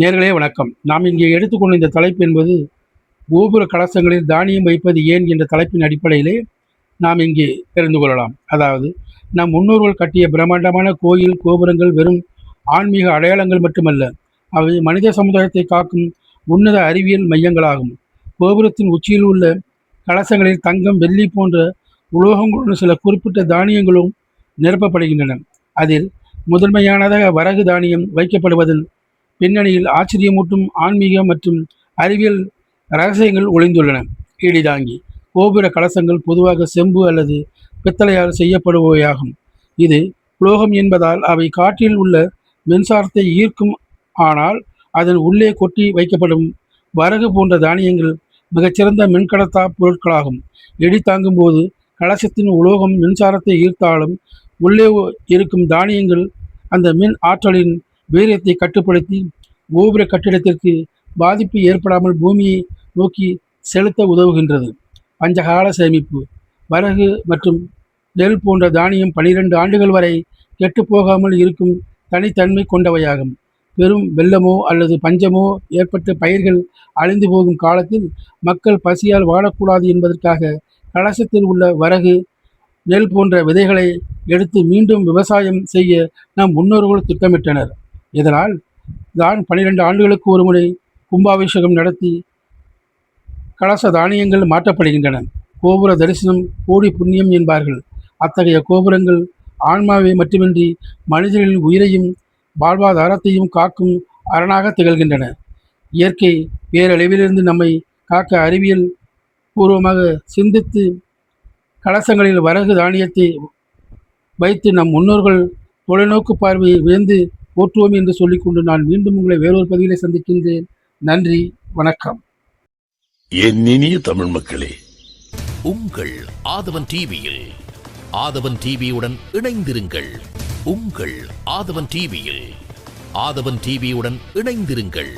நேயர்களே வணக்கம். நாம் இங்கே எடுத்துக்கொண்ட இந்த தலைப்பு என்பது கோபுர கலசங்களில் தானியம் வைப்பது ஏன் என்ற தலைப்பின் அடிப்படையிலே நாம் இங்கே தெரிந்து கொள்ளலாம். அதாவது நம் முன்னோர்கள் கட்டிய பிரம்மாண்டமான கோயில் கோபுரங்கள் வெறும் ஆன்மீக அடையாளங்கள் மட்டுமல்ல, அவை மனித சமுதாயத்தை காக்கும் உன்னத அறிவியல் மையங்களாகும். கோபுரத்தின் உச்சியில் உள்ள கலசங்களில் தங்கம், வெள்ளி போன்ற உலோகங்களுடன் சில குறிப்பிட்ட தானியங்களும் நிரப்பப்படுகின்றன. அதில் முதன்மையானதாக வரகு தானியம் வைக்கப்படுவதன் பின்னணியில் ஆச்சரியமூட்டும் ஆன்மீக மற்றும் அறிவியல் ரகசியங்கள் ஒளிந்துள்ளன. இடிதாங்கி கோபுர கலசங்கள் பொதுவாக செம்பு அல்லது பித்தளையால் செய்யப்படுபவையாகும். இது உலோகம் என்பதால் அவை காற்றில் உள்ள மின்சாரத்தை ஈர்க்கும். ஆனால் அதன் உள்ளே கொட்டி வைக்கப்படும் வரகு போன்ற தானியங்கள் மிகச்சிறந்த மின்கடத்தா பொருட்களாகும். இடி தாங்கும் போது கலசத்தின் உலோகம் மின்சாரத்தை ஈர்த்தாலும் உள்ளே இருக்கும் தானியங்கள் அந்த மின் ஆற்றலின் வீரியத்தை கட்டுப்படுத்தி கோபுர கட்டிடத்திற்கு பாதிப்பு ஏற்படாமல் பூமியை நோக்கி செலுத்த உதவுகின்றது. பஞ்சகால சேமிப்பு வரகு மற்றும் நெல் போன்ற தானியம் 12 ஆண்டுகள் வரை கெட்டுப்போகாமல் இருக்கும் தனித்தன்மை கொண்டவையாகும். பெரும் வெள்ளமோ அல்லது பஞ்சமோ ஏற்பட்ட பயிர்கள் அழிந்து போகும் காலத்தில் மக்கள் பசியால் வாழக்கூடாது என்பதற்காக கலசத்தில் உள்ள வரகு, நெல் போன்ற விதைகளை எடுத்து மீண்டும் விவசாயம் செய்ய நம் முன்னோர்கள் திட்டமிட்டனர். இதனால் தான் 12 ஆண்டுகளுக்கு ஒருமுறை கும்பாபிஷேகம் நடத்தி கலச தானியங்கள் மாற்றப்படுகின்றன. கோபுர தரிசனம் கோடி புண்ணியம் என்பார்கள். அத்தகைய கோபுரங்கள் ஆன்மாவை மட்டுமின்றி மனிதர்களின் உயிரையும் வாழ்வாதாரத்தையும் காக்கும் அரணாக திகழ்கின்றன. இயற்கை பேரழிவிலிருந்து நம்மை காக்க அறிவியல் பூர்வமாக சிந்தித்து கலசங்களில் வரகு தானியத்தை வைத்து நம் முன்னோர்கள் தொலைநோக்கு பார்வையை வியந்து போற்றுவோம் என்று சொல்லிக்கொண்டு நான் மீண்டும் உங்களை வேறொரு பதிவிலே சந்திக்கின்றேன். நன்றி, வணக்கம். என் இனிய தமிழ் மக்களே, உங்கள் ஆதவன் டிவியில் ஆதவன் டிவியுடன் இணைந்திருங்கள். உங்கள் ஆதவன் டிவியில் ஆதவன் டிவியுடன் இணைந்திருங்கள்.